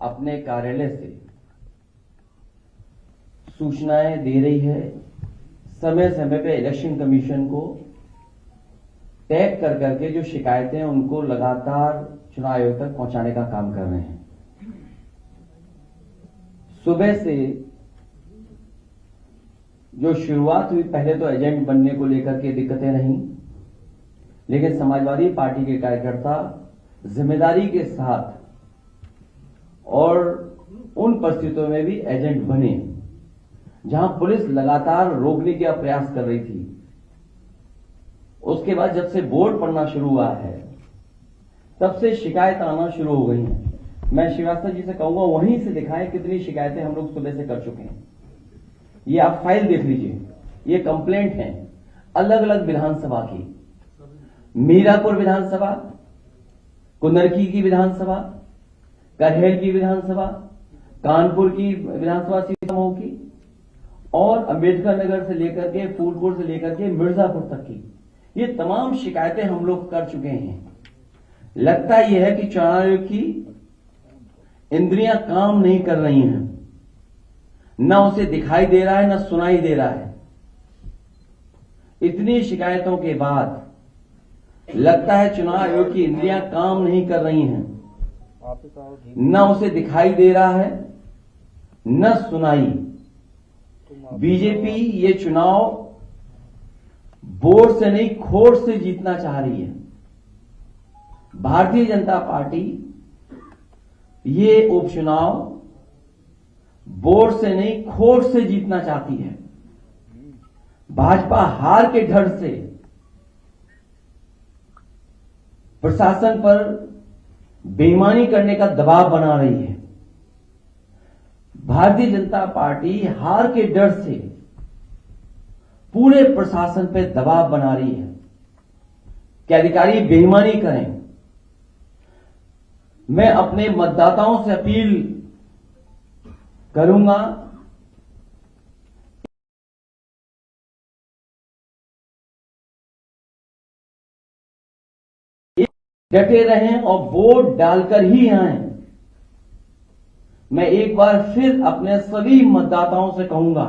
अपने कार्यालय से सूचनाएं दे रही है, समय समय पे इलेक्शन कमीशन को टैग कर करके जो शिकायतें हैं उनको लगातार चुनाव आयोग तक पहुंचाने का काम कर रहे हैं। सुबह से जो शुरुआत हुई, पहले तो एजेंट बनने को लेकर के दिक्कतें रहीं, लेकिन समाजवादी पार्टी के कार्यकर्ता जिम्मेदारी के साथ और उन परिस्थितियों में भी एजेंट बने जहां पुलिस लगातार रोकने का प्रयास कर रही थी। उसके बाद जब से बोर्ड पड़ना शुरू हुआ है तब से शिकायत आना शुरू हो गई हैं। मैं श्रीवास्तव जी से कहूंगा वहीं से दिखाएं कितनी शिकायतें हम लोग सुबह से कर चुके हैं। ये आप फाइल देख लीजिए, ये कंप्लेंट है अलग अलग विधानसभा की, मीरापुर विधानसभा, कुंदरकी की विधानसभा, करहेल की विधानसभा, कानपुर की विधानसभा सीट समूह की और अंबेडकर नगर से लेकर के फूलपुर से लेकर के मिर्जापुर तक की, ये तमाम शिकायतें हम लोग कर चुके हैं। लगता यह है कि चुनाव आयोग की इंद्रियां काम नहीं कर रही हैं, न उसे दिखाई दे रहा है न सुनाई दे रहा है। इतनी शिकायतों के बाद लगता है चुनाव आयोग की इंद्रियां काम नहीं कर रही हैं, न उसे दिखाई दे रहा है न सुनाई। बीजेपी ये चुनाव बोर्ड से नहीं खोट से जीतना चाह रही है। भारतीय जनता पार्टी ये उपचुनाव बोर्ड से नहीं खोट से जीतना चाहती है। भाजपा हार के डर से प्रशासन पर बेईमानी करने का दबाव बना रही है। भारतीय जनता पार्टी हार के डर से पूरे प्रशासन पे दबाव बना रही है कि अधिकारी बेईमानी करें। मैं अपने मतदाताओं से अपील करूंगा डटे रहें और वोट डालकर ही आएं। मैं एक बार फिर अपने सभी मतदाताओं से कहूंगा,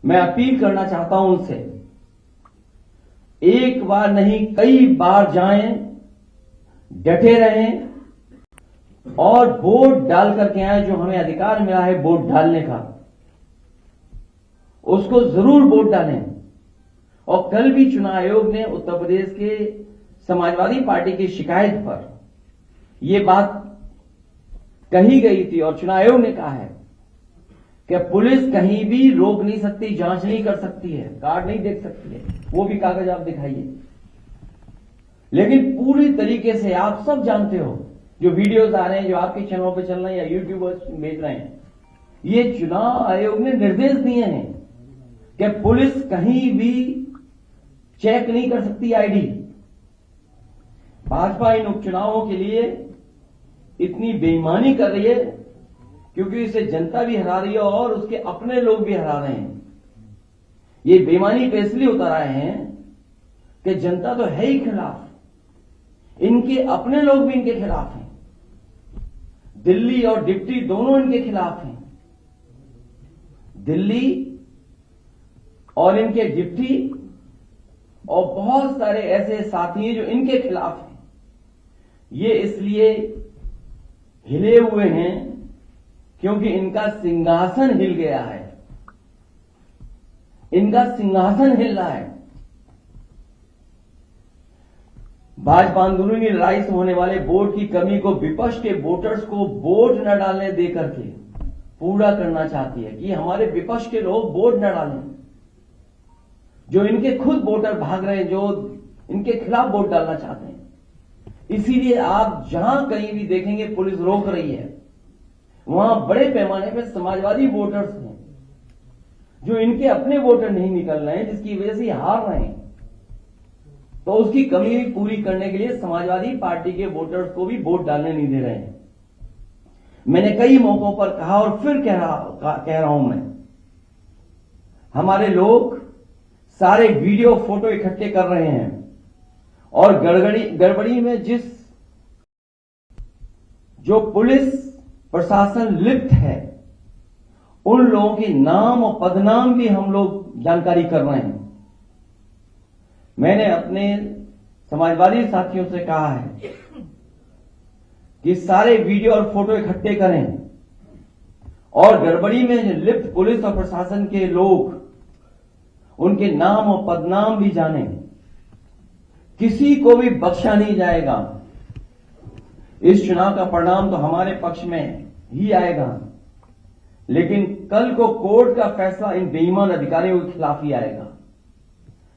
मैं अपील करना चाहता हूं उनसे, एक बार नहीं कई बार जाएं, डटे रहें और वोट डाल करके आए। जो हमें अधिकार मिला है वोट डालने का, उसको जरूर वोट डालें। और कल भी चुनाव आयोग ने उत्तर प्रदेश के समाजवादी पार्टी की शिकायत पर यह बात कही गई थी और चुनाव आयोग ने कहा है कि पुलिस कहीं भी रोक नहीं सकती, जांच नहीं कर सकती है, कार्ड नहीं देख सकती है, वो भी कागज आप दिखाइए। लेकिन पूरी तरीके से आप सब जानते हो, जो वीडियोस आ रहे हैं, जो आपके चैनलों पे चल रहे हैं या यूट्यूबर्स भेज रहे हैं, ये चुनाव आयोग ने निर्देश दिए हैं कि पुलिस कहीं भी चेक नहीं कर सकती आईडी। भाजपा इन उपचुनावों के लिए इतनी बेईमानी कर रही है क्योंकि इसे जनता भी हरा रही है और उसके अपने लोग भी हरा रहे हैं। ये बेईमानी पे इसलिए उतर आए हैं कि जनता तो है ही खिलाफ, इनके अपने लोग भी इनके खिलाफ हैं। दिल्ली और डिप्टी दोनों इनके खिलाफ हैं। दिल्ली और इनके डिप्टी और बहुत सारे ऐसे साथी हैं जो इनके खिलाफ हैं। ये इसलिए हिले हुए हैं क्योंकि इनका सिंहासन हिल गया है, इनका सिंहासन हिल रहा है। भाजपा आंदोलनी लड़ाई से होने वाले वोट की कमी को विपक्ष के वोटर्स को वोट न डालने देकर के पूरा करना चाहती है कि हमारे विपक्ष के लोग वोट न डालें। जो इनके खुद वोटर भाग रहे हैं, जो इनके खिलाफ वोट डालना चाहते हैं। इसीलिए आप जहां कहीं भी देखेंगे पुलिस रोक रही है, वहां बड़े पैमाने पर समाजवादी वोटर्स हैं जो इनके अपने वोटर नहीं निकल रहे हैं, जिसकी वजह से हार रहे हैं। तो उसकी कमी पूरी करने के लिए समाजवादी पार्टी के वोटर्स को भी वोट डालने नहीं दे रहे हैं। मैंने कई मौकों पर कहा और फिर कह रहा हूं मैं, हमारे लोग सारे वीडियो फोटो इकट्ठे कर रहे हैं और गड़बड़ी में जो पुलिस प्रशासन लिप्त है उन लोगों के नाम और पदनाम भी हम लोग जानकारी कर रहे हैं। मैंने अपने समाजवादी साथियों से कहा है कि सारे वीडियो और फोटो इकट्ठे करें और गड़बड़ी में जो लिप्त पुलिस और प्रशासन के लोग उनके नाम और पदनाम भी जानें। किसी को भी बख्शा नहीं जाएगा। इस चुनाव का परिणाम तो हमारे पक्ष में ही आएगा, लेकिन कल को कोर्ट का फैसला इन बेईमान अधिकारियों के खिलाफ ही आएगा।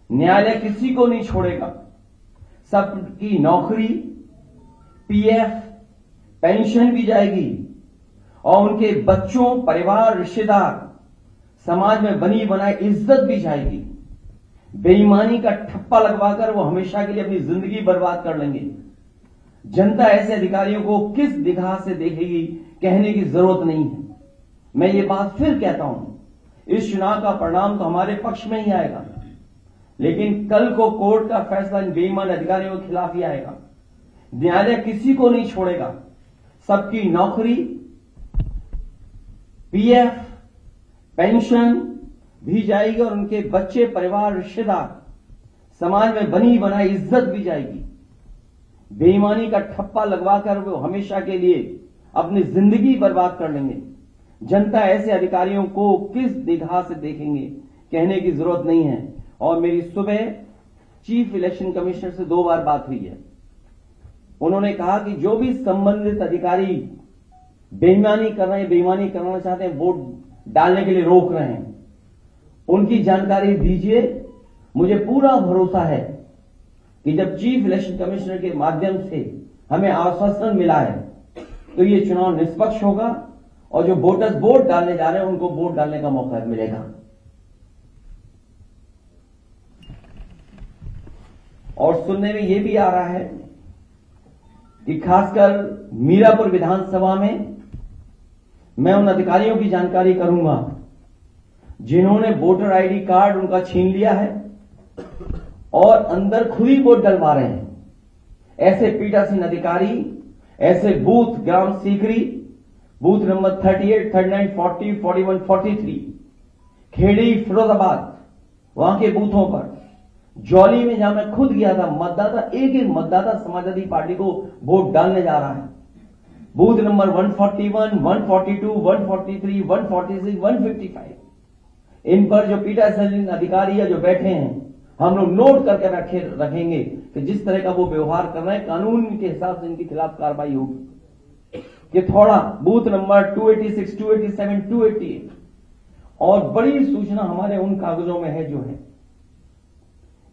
न्यायालय किसी को नहीं छोड़ेगा। सबकी नौकरी, पीएफ, पेंशन भी जाएगी और उनके बच्चों, परिवार, रिश्तेदार, समाज में बनी बनाई इज्जत भी जाएगी। बेईमानी का ठप्पा लगवाकर वो हमेशा के लिए अपनी जिंदगी बर्बाद कर लेंगे। जनता ऐसे अधिकारियों को किस निगाह से देखेगी कहने की जरूरत नहीं है। मैं ये बात फिर कहता हूं, इस चुनाव का परिणाम तो हमारे पक्ष में ही आएगा, लेकिन कल को कोर्ट का फैसला इन बेईमान अधिकारियों के खिलाफ ही आएगा। न्यायालय किसी को नहीं छोड़ेगा। सबकी नौकरी, पीएफ, पेंशन भी जाएगी और उनके बच्चे, परिवार, रिश्तेदार, समाज में बनी बनाई इज्जत भी जाएगी। बेईमानी का ठप्पा लगवाकर वो हमेशा के लिए अपनी जिंदगी बर्बाद कर लेंगे। जनता ऐसे अधिकारियों को किस निगाह से देखेंगे कहने की जरूरत नहीं है। और मेरी सुबह चीफ इलेक्शन कमिश्नर से 2 बार बात हुई है। उन्होंने कहा कि जो भी संबंधित अधिकारी बेईमानी कर रहे हैं, बेईमानी करना चाहते हैं, वोट डालने के लिए रोक रहे हैं, उनकी जानकारी दीजिए। मुझे पूरा भरोसा है कि जब चीफ इलेक्शन कमिश्नर के माध्यम से हमें आश्वासन मिला है तो ये चुनाव निष्पक्ष होगा और जो वोटर्स वोट डालने जा रहे हैं उनको वोट डालने का मौका मिलेगा। और सुनने में यह भी आ रहा है कि खासकर मीरापुर विधानसभा में मैं उन अधिकारियों की जानकारी करूंगा जिन्होंने वोटर आईडी कार्ड उनका छीन लिया है और अंदर खुद ही वोट डलवा रहे हैं। ऐसे पीठासीन अधिकारी, ऐसे बूथ ग्राम सीकरी, बूथ नंबर 38, 39, 40, 41, 43, खेड़ी, फिरोजाबाद, वहां के बूथों पर, जौली में जहां मैं खुद गया था, मतदाता एक एक मतदाता समाजवादी पार्टी को वोट डालने जा रहा है। बूथ नंबर 141, 142, 143, 146, 155, इन पर जो पीठासीन अधिकारी है जो बैठे हैं, हम लोग नोट करके रखेंगे कि जिस तरह का वो व्यवहार कर रहे हैं कानून के हिसाब से इनके खिलाफ कार्रवाई होगी। कि थोड़ा बूथ नंबर 286, 287, 288 और बड़ी सूचना हमारे उन कागजों में है जो है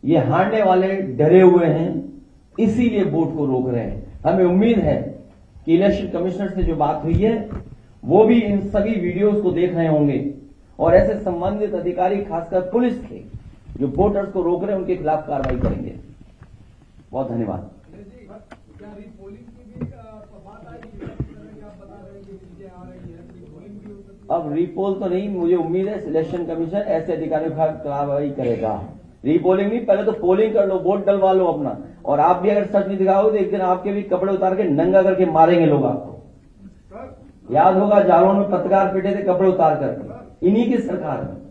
ये हारने वाले डरे हुए हैं, इसीलिए वोट को रोक रहे हैं। हमें उम्मीद है कि इलेक्शन कमिश्नर से जो बात हुई है वो भी इन सभी वीडियोस को देख रहे होंगे और ऐसे संबंधित अधिकारी खासकर पुलिस के जो वोटर्स को रोक रहे हैं उनके खिलाफ कार्रवाई करेंगे। बहुत धन्यवाद। अब रीपोल तो नहीं, मुझे उम्मीद है इलेक्शन कमीशन ऐसे अधिकारियों के खिलाफ कार्रवाई करेगा। रीपोलिंग नहीं, पहले तो पोलिंग कर लो, वोट डलवा लो अपना। और आप भी अगर सच नहीं दिखाओ तो एक दिन आपके भी कपड़े उतार के नंगा करके मारेंगे लोग आपको। याद होगा जालों में पत्रकार पिटे थे कपड़े उतार कर, इन्हीं की सरकार में।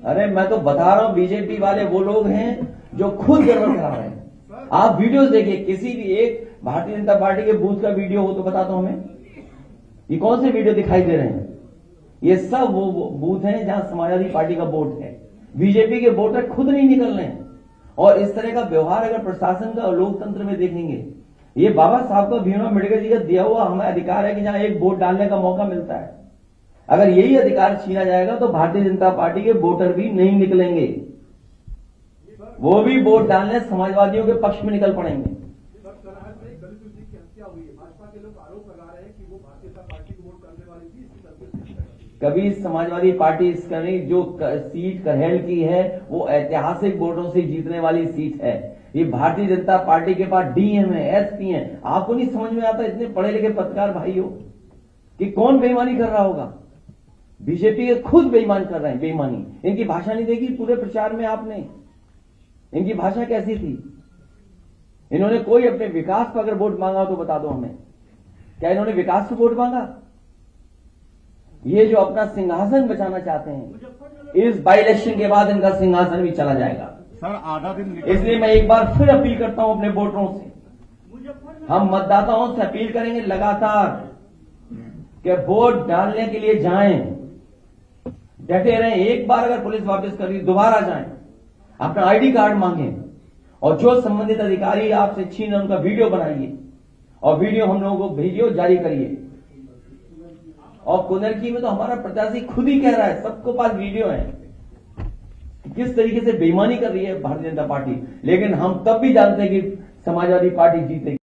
अरे मैं तो बता रहा हूं, बीजेपी वाले वो लोग हैं जो खुद गड़बड़ करा रहे हैं। आप वीडियोस देखिए, किसी भी एक भारतीय जनता पार्टी के बूथ का वीडियो हो तो बता दो हमें, ये कौन से वीडियो दिखाई दे रहे हैं? ये सब वो बूथ हैं जहां समाजवादी पार्टी का वोट है। बीजेपी के वोटर खुद नहीं निकल रहे हैं। और इस तरह का व्यवहार अगर प्रशासन का और लोकतंत्र में देखेंगे, ये बाबा साहब का भीमराव अम्बेडकर जी का दिया हुआ हमें अधिकार है कि जहां एक वोट डालने का मौका मिलता है, अगर यही अधिकार छीना जाएगा तो भारतीय जनता पार्टी के वोटर भी नहीं निकलेंगे, वो भी वोट डालने समाजवादियों के पक्ष में निकल पड़ेंगे। कभी समाजवादी पार्टी इसका नहीं, जो सीट करहेल की है वो ऐतिहासिक वोटों से जीतने वाली सीट है। ये भारतीय जनता पार्टी के पास डीएम है, एसपी है। आपको नहीं समझ में आता इतने पढ़े लिखे पत्रकार भाई हो कि कौन बेईमानी कर रहा होगा? बीजेपी के खुद बेईमान कर रहे हैं। बेईमानी, इनकी भाषा नहीं देखी पूरे प्रचार में आपने? इनकी भाषा कैसी थी? इन्होंने कोई अपने विकास पर अगर वोट मांगा हो तो बता दो हमें, क्या इन्होंने विकास पर वोट मांगा? ये जो अपना सिंहासन बचाना चाहते हैं, इस बाई इलेक्शन के बाद इनका सिंहासन भी चला जाएगा। सर आधा दिन इसलिए मैं एक बार फिर अपील करता हूं अपने वोटरों से, हम मतदाताओं से अपील करेंगे लगातार कि वोट डालने के लिए जाएं, डटे रहें। एक बार अगर पुलिस वापस कर दी दोबारा जाएं, अपना आईडी कार्ड मांगें और जो संबंधित अधिकारी आपसे छीन उनका वीडियो बनाइए और वीडियो हम लोगों को भेजिए, जारी करिए। और कुंदरकी में तो हमारा प्रत्याशी खुद ही कह रहा है, सबको पास वीडियो है, किस तरीके से बेईमानी कर रही है भारतीय जनता पार्टी। लेकिन हम तब भी जानते हैं कि समाजवादी पार्टी जीतेगी।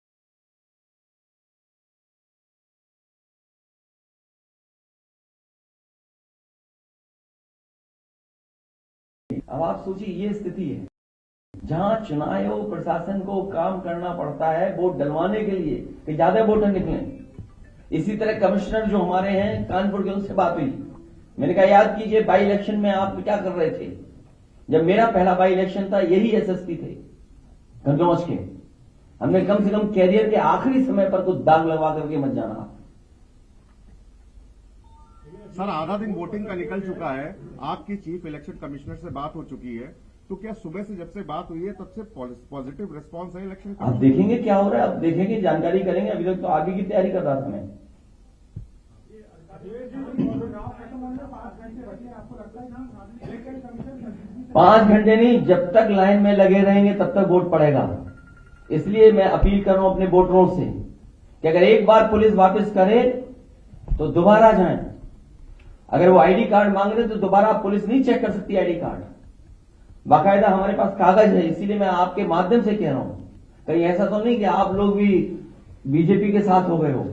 अब आप सोचिए, ये स्थिति है जहां चुनाव आयोग प्रशासन को काम करना पड़ता है वोट डलवाने के लिए कि ज्यादा वोटर निकले। इसी तरह कमिश्नर जो हमारे हैं कानपुर के, उनसे बात हुई, मैंने कहा याद कीजिए बाई इलेक्शन में आप क्या कर रहे थे। जब मेरा पहला बाई इलेक्शन था, यही एसएसपी थे गंगौज के, हमने कम से कम कैरियर के आखिरी समय पर कुछ दाग लगवा करके मत जाना। सर आधा दिन वोटिंग का निकल चुका है, आपकी चीफ इलेक्शन कमिश्नर से बात हो चुकी है, तो क्या सुबह से जब से बात हुई है तब से पॉजिटिव रिस्पांस है इलेक्शन का? आप देखेंगे क्या हो रहा है, आप देखेंगे, जानकारी करेंगे। अभी तक तो आगे की तैयारी कर रहा था मैं। 5 घंटे नहीं, जब तक लाइन में लगे रहेंगे तब तक वोट पड़ेगा। इसलिए मैं अपील कर रहा हूं अपने वोटरों से कि अगर एक बार पुलिस वापस करे तो दोबारा जाएं। अगर वो आईडी कार्ड मांग रहे तो दोबारा पुलिस नहीं चेक कर सकती आईडी कार्ड, बाकायदा हमारे पास कागज है। इसीलिए मैं आपके माध्यम से कह रहा हूं, कहीं ऐसा तो नहीं कि आप लोग भी बीजेपी के साथ हो गए हो।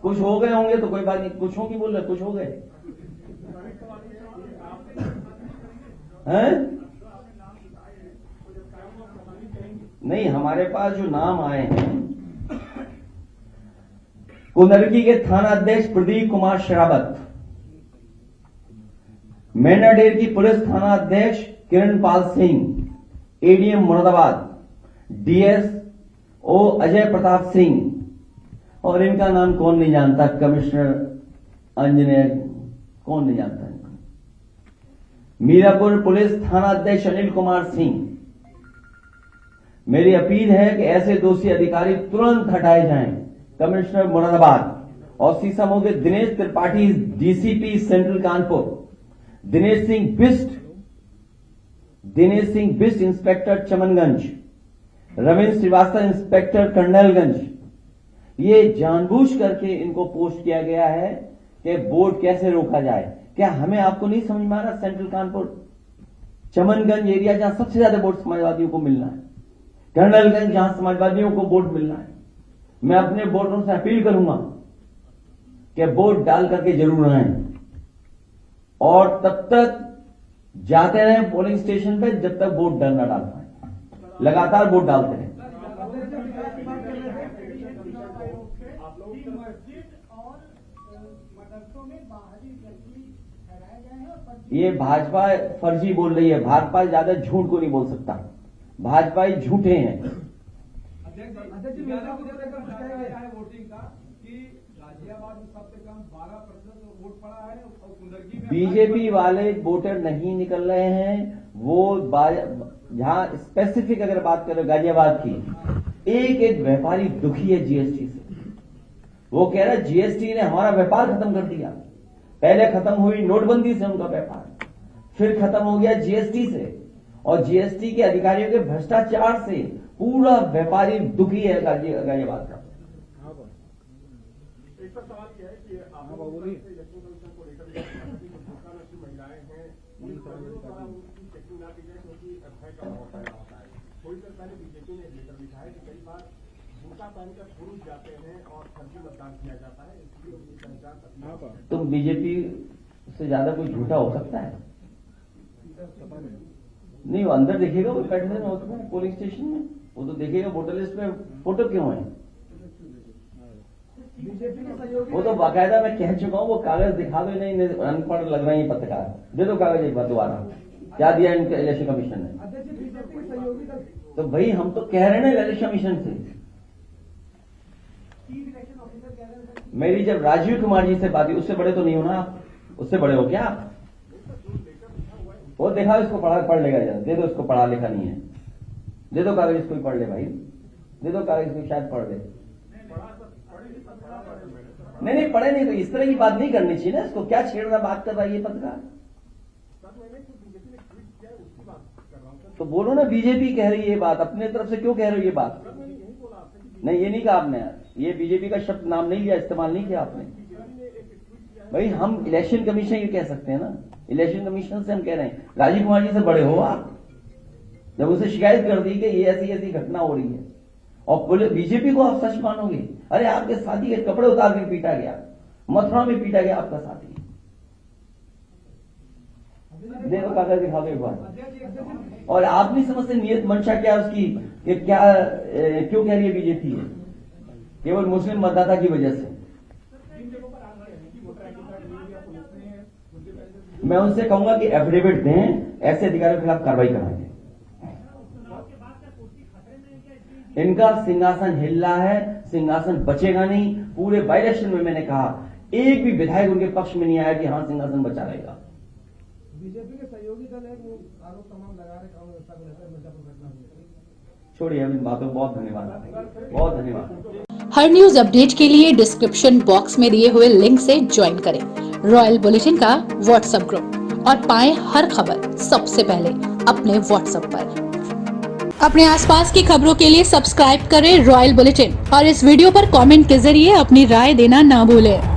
कुछ हो गए होंगे तो कोई बात नहीं, कुछ हो की बोल रहे, कुछ हो गए हैं? नहीं, हमारे पास जो नाम आए हैं, कुंदरकी के थाना अध्यक्ष प्रदीप कुमार शरावत, मैनाडेर की पुलिस थाना अध्यक्ष किरणपाल सिंह, एडीएम मुरादाबाद डीएसओ अजय प्रताप सिंह, और इनका नाम कौन नहीं जानता, कमिश्नर इंजीनियर, कौन नहीं जानता इनको, मीरापुर पुलिस थाना अध्यक्ष अनिल कुमार सिंह। मेरी अपील है कि ऐसे दोषी अधिकारी तुरंत हटाए जाएं। कमिश्नर मुरादाबाद और सीसामऊ के Dinesh Tripathi DCP central Kanpur, Dinesh Singh Bisht inspector Chamanganj, Ravindra Srivastava inspector Colonelganj. ये जानबूझ करके इनको पोस्ट किया गया है कि वोट कैसे रोका जाए। क्या हमें आपको नहीं समझ में आ रहा? सेंट्रल कानपुर चमनगंज एरिया जहां सबसे ज्यादा वोट समाजवादियों को मिलना है, कर्नलगंज जहां समाजवादियों को वोट मिलना है, मैं अपने वोटरों से अपील करूंगा कि वोट डाल करके जरूर आएं और तब तक जाते रहें पोलिंग स्टेशन पे जब तक वोट न डाल पाए। लगातार वोट डालते रहें। ये भाजपा फर्जी बोल रही है, भाजपा ज्यादा झूठ को नहीं बोल सकता, भाजपा ही झूठे हैं। बीजेपी वाले वोटर नहीं निकल रहे हैं, वो जहां स्पेसिफिक अगर बात करें गाजियाबाद की, एक व्यापारी दुखी है जीएसटी से। वो कह रहा है जीएसटी ने हमारा व्यापार खत्म कर दिया। पहले खत्म हुई नोटबंदी से उनका व्यापार, फिर खत्म हो गया जीएसटी से, और जीएसटी के अधिकारियों के भ्रष्टाचार से पूरा व्यापारी दुखी है गाजियाबाद का। एक सवाल यह है कि इलेक्शन कमीशन को लेकर महिलाएं हैं, उनकी चेकिंग ना की जाए क्योंकि भय का माहौल पैदा होता है। थोड़ी देर पहले बीजेपी ने लेकर लिखा है कि कई बार बुर्का पहनकर पुरुष जाते हैं और फर्जी मतदान किया जाता है, इसलिए उनकी पहचान। तुम बीजेपी से ज्यादा कोई झूठा हो सकता है? नहीं, वो अंदर देखेगा, वो बैठने में होता है पोलिंग स्टेशन में, वो तो देखेगा वोटर लिस्ट में फोटो क्यों है। वो तो बाकायदा मैं कह चुका हूं, वो कागज दिखा दो। नहीं अनपढ़ लग रहे हैं पत्रकार, दे दो कागज एक बार दोबारा, क्या दिया इनके इलेक्शन कमीशन ने। तो भाई हम तो कह रहे हैं ना इलेक्शन कमीशन से, मेरी जब राजीव कुमार जी से बात हुई, उससे बड़े तो नहीं हो ना आप, उससे बड़े हो क्या आप? वो देखा इसको पढ़ लेगा जरा, दे दो इसको, पढ़ा लिखा नहीं है, दे दो कागज इसको, पढ़ ले भाई, दे दो कागज इसको, शायद पढ़ ले। नहीं पढ़े नहीं तो इस तरह की बात नहीं करनी चाहिए ना, इसको क्या छेड़ रहा बात कर रहा है ये पत्रकार। तो बोलो ना बीजेपी कह रही है ये बात, अपने तरफ से क्यों कह रहे हो ये बात? नहीं ये नहीं कहा आपने, ये बीजेपी का शब्द नाम नहीं लिया, इस्तेमाल नहीं किया आपने। भाई हम इलेक्शन कमीशन ये कह सकते हैं ना, इलेक्शन कमीशन से हम कह रहे हैं, राजीव कुमार जी से बड़े हो आप। जब उसे शिकायत कर दी कि ये ऐसी ऐसी घटना हो रही है और बीजेपी को आप सच मानोगे? अरे आपके साथी के कपड़े उतार के पीटा गया, मथुरा में पीटा गया आपका साथी। देखो कागज दिखा दो एक बार। और आप नहीं समझते नियत मंशा क्या उसकी, कि क्या क्यों कह रही है बीजेपी है? केवल मुस्लिम मतदाता की वजह से। मैं उनसे कहूंगा कि एफिडेविट दें, ऐसे अधिकारियों के खिलाफ कार्रवाई कराएंगे। इनका सिंहासन हिल रहा है, सिंहासन बचेगा नहीं। पूरे बाई इलेक्शन में मैंने कहा, एक भी विधायक उनके पक्ष में नहीं आया कि हाँ सिंहासन बचा रहेगा। बीजेपी के सहयोगी दल है, वो आरोप तमाम लगा रहे कानून व्यवस्था को लेकर मिर्जापुर घटना में। छोड़िए अब इन बातों, बहुत धन्यवाद, बहुत धन्यवाद। हर न्यूज अपडेट के लिए डिस्क्रिप्शन बॉक्स में दिए हुए लिंक से ज्वाइन करें रॉयल बुलेटिन का व्हाट्सएप ग्रुप और पाएं हर खबर सबसे पहले अपने व्हाट्सएप पर। अपने आसपास की खबरों के लिए सब्सक्राइब करें रॉयल बुलेटिन और इस वीडियो पर कमेंट के जरिए अपनी राय देना ना भूलें।